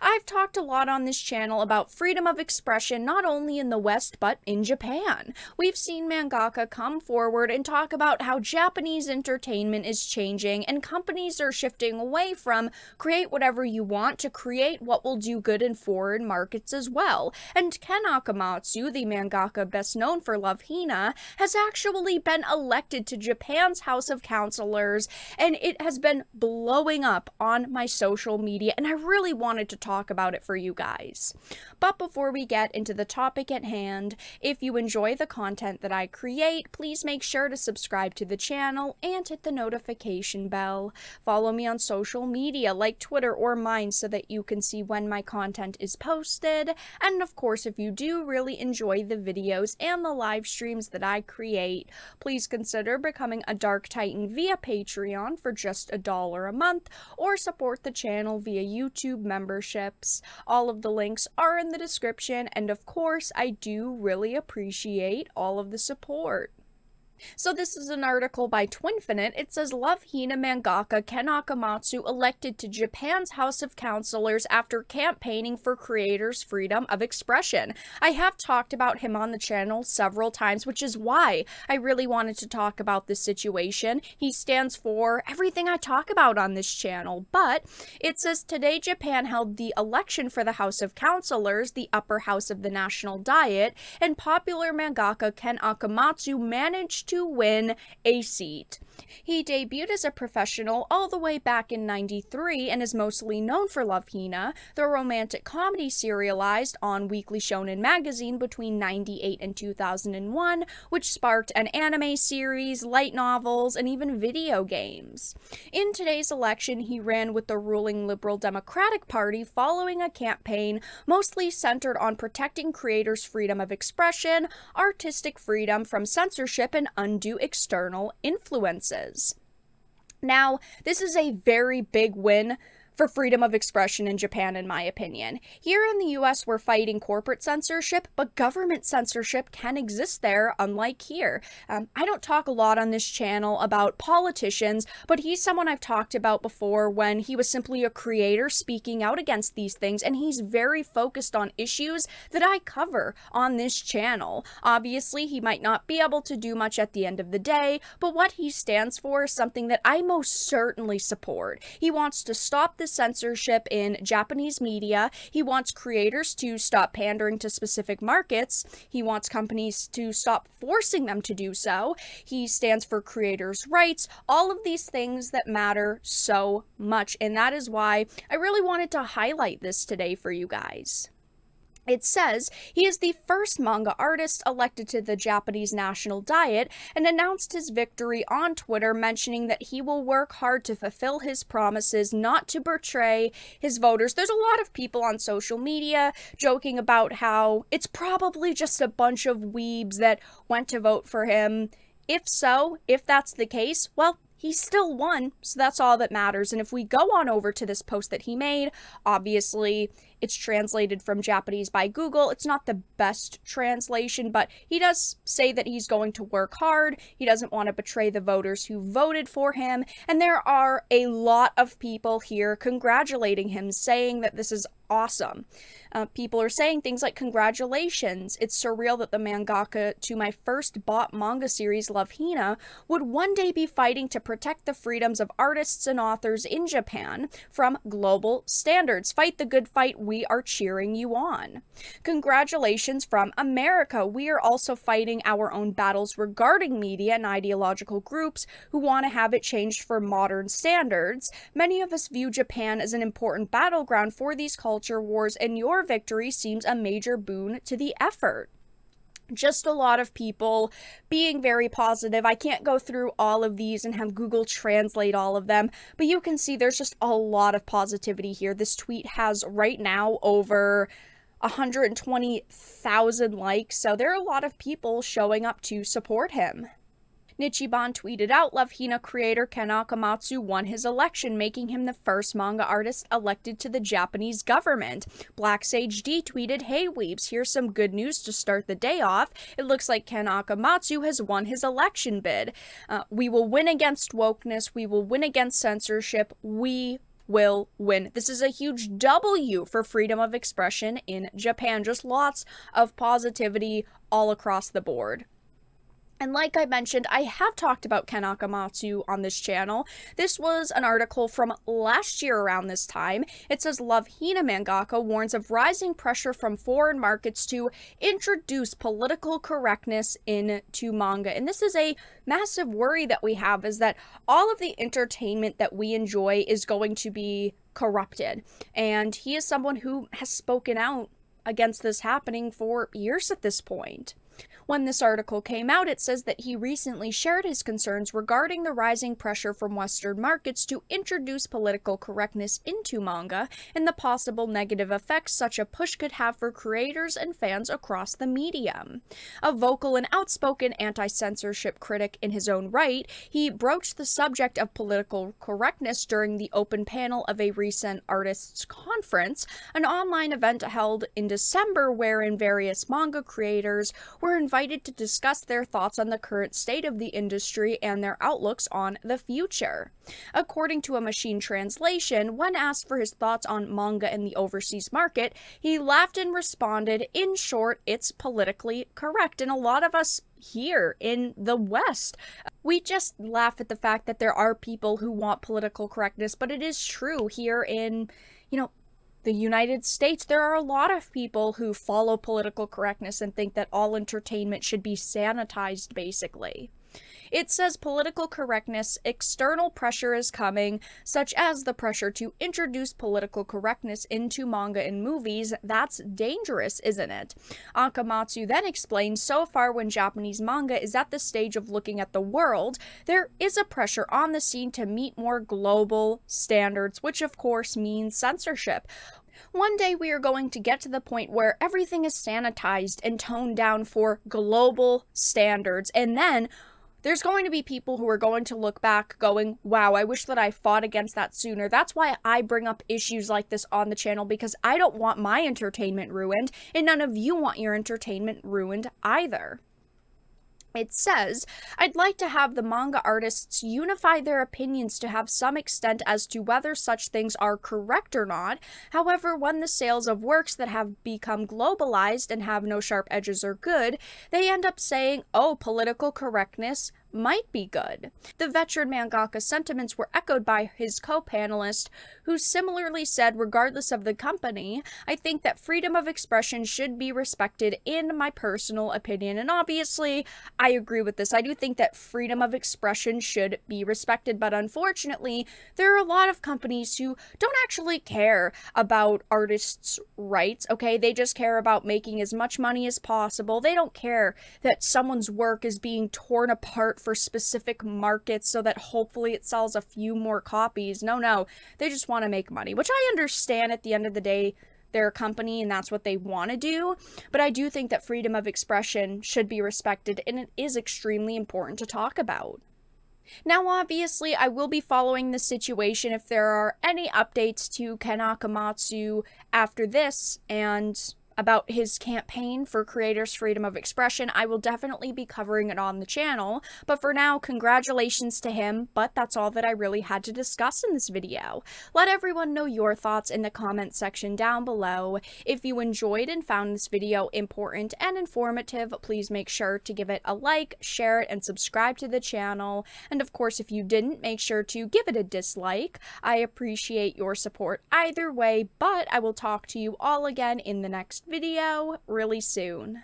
I've talked a lot on this channel about freedom of expression not only in the West but in Japan. We've seen mangaka come forward and talk about how Japanese entertainment is changing and companies are shifting away from create whatever you want to create what will do good in foreign markets as well. And Ken Akamatsu, the mangaka best known for Love Hina, has actually been elected to Japan's House of Counselors, and it has been blowing up on my social media, and I really wanted to talk about it for you guys. But before we get into the topic at hand, if you enjoy the content that I create, please make sure to subscribe to the channel and hit the notification bell. Follow me on social media like Twitter or mine so that you can see when my content is posted. And of course, if you do really enjoy the videos and the live streams that I create, please consider becoming a Dark Titan via Patreon for just $1 a month, or support the channel via YouTube memberships. All of the links are in the description, and of course, I do really appreciate all of the support. So this is an article by Twinfinite. It says, Love Hina mangaka Ken Akamatsu elected to Japan's House of Counselors after campaigning for creators' freedom of expression. I have talked about him on the channel several times, which is why I really wanted to talk about this situation. He stands for everything I talk about on this channel, but it says, today Japan held the election for the House of Counselors, the upper house of the National Diet, and popular mangaka Ken Akamatsu managed to win a seat. He debuted as a professional all the way back in '93 and is mostly known for Love Hina, the romantic comedy serialized on Weekly Shonen magazine between '98 and 2001, which sparked an anime series, light novels, and even video games. In today's election, he ran with the ruling Liberal Democratic Party following a campaign mostly centered on protecting creators' freedom of expression, artistic freedom from censorship, and undue external influences. Now, this is a very big win for freedom of expression in Japan, in my opinion. Here in the US, we're fighting corporate censorship, but government censorship can exist there, unlike here. I don't talk a lot on this channel about politicians, but he's someone I've talked about before when he was simply a creator speaking out against these things, and he's very focused on issues that I cover on this channel. Obviously, he might not be able to do much at the end of the day, but what he stands for is something that I most certainly support. He wants to stop the censorship in Japanese media. He wants creators to stop pandering to specific markets. He wants companies to stop forcing them to do so. He stands for creators' rights, all of these things that matter so much. And that is why I really wanted to highlight this today for you guys. It says he is the first manga artist elected to the Japanese National Diet and announced his victory on Twitter, mentioning that he will work hard to fulfill his promises not to betray his voters. There's a lot of people on social media joking about how it's probably just a bunch of weebs that went to vote for him. If so, if that's the case, well, he still won, so that's all that matters. And if we go on over to this post that he made, obviously it's translated from Japanese by Google. It's not the best translation, but he does say that he's going to work hard. He doesn't want to betray the voters who voted for him. And there are a lot of people here congratulating him, saying that this is awesome. People are saying things like, congratulations, it's surreal that the mangaka to my first bought manga series, Love Hina, would one day be fighting to protect the freedoms of artists and authors in Japan from global standards. Fight the good fight, we are cheering you on. Congratulations from America, we are also fighting our own battles regarding media and ideological groups who want to have it changed for modern standards. Many of us view Japan as an important battleground for these culture wars, and your victory seems a major boon to the effort. Just a lot of people being very positive. I can't go through all of these and have Google translate all of them, but you can see there's just a lot of positivity here. This tweet has right now over 120,000 likes, so there are a lot of people showing up to support him. Nichiban tweeted out, Love Hina creator Ken Akamatsu won his election, making him the first manga artist elected to the Japanese government. Black Sage D tweeted, hey weebs, here's some good news to start the day off. It looks like Ken Akamatsu has won his election bid. We will win against wokeness. We will win against censorship. We will win. This is a huge W for freedom of expression in Japan. Just lots of positivity all across the board. And like I mentioned, I have talked about Ken Akamatsu on this channel. This was an article from last year around this time. It says, Love Hina Mangaka warns of rising pressure from foreign markets to introduce political correctness into manga. And this is a massive worry that we have, is that all of the entertainment that we enjoy is going to be corrupted. And he is someone who has spoken out against this happening for years at this point. When this article came out, it says that he recently shared his concerns regarding the rising pressure from Western markets to introduce political correctness into manga and the possible negative effects such a push could have for creators and fans across the medium. A vocal and outspoken anti-censorship critic in his own right, he broached the subject of political correctness during the open panel of a recent artists' conference, an online event held in December wherein various manga creators were invited to discuss their thoughts on the current state of the industry and their outlooks on the future. According to a machine translation, when asked for his thoughts on manga in the overseas market, he laughed and responded, "In short, it's politically correct." And a lot of us here in the West, we just laugh at the fact that there are people who want political correctness, but it is true here in, the United States, there are a lot of people who follow political correctness and think that all entertainment should be sanitized, basically. It says political correctness, external pressure is coming, such as the pressure to introduce political correctness into manga and movies. That's dangerous, isn't it? Akamatsu then explains, so far when Japanese manga is at the stage of looking at the world, there is a pressure on the scene to meet more global standards, which of course means censorship. One day we are going to get to the point where everything is sanitized and toned down for global standards, and then there's going to be people who are going to look back going, wow, I wish that I fought against that sooner. That's why I bring up issues like this on the channel, because I don't want my entertainment ruined, and none of you want your entertainment ruined either. It says, I'd like to have the manga artists unify their opinions to have some extent as to whether such things are correct or not. However, when the sales of works that have become globalized and have no sharp edges are good, they end up saying, oh, political correctness might be good. The veteran mangaka's sentiments were echoed by his co-panelist, who similarly said, regardless of the company, I think that freedom of expression should be respected in my personal opinion. And obviously, I agree with this. I do think that freedom of expression should be respected, but unfortunately, there are a lot of companies who don't actually care about artists' rights, okay? They just care about making as much money as possible. They don't care that someone's work is being torn apart for specific markets so that hopefully it sells a few more copies. No, they just want to make money, which I understand. At the end of the day, they're a company and that's what they want to do, but I do think that freedom of expression should be respected, and it is extremely important to talk about. Now, obviously, I will be following the situation if there are any updates to Ken Akamatsu after this, and about his campaign for creators' freedom of expression. I will definitely be covering it on the channel, but for now, congratulations to him, but that's all that I really had to discuss in this video. Let everyone know your thoughts in the comments section down below. If you enjoyed and found this video important and informative, please make sure to give it a like, share it, and subscribe to the channel. And of course, if you didn't, make sure to give it a dislike. I appreciate your support either way, but I will talk to you all again in the next video really soon.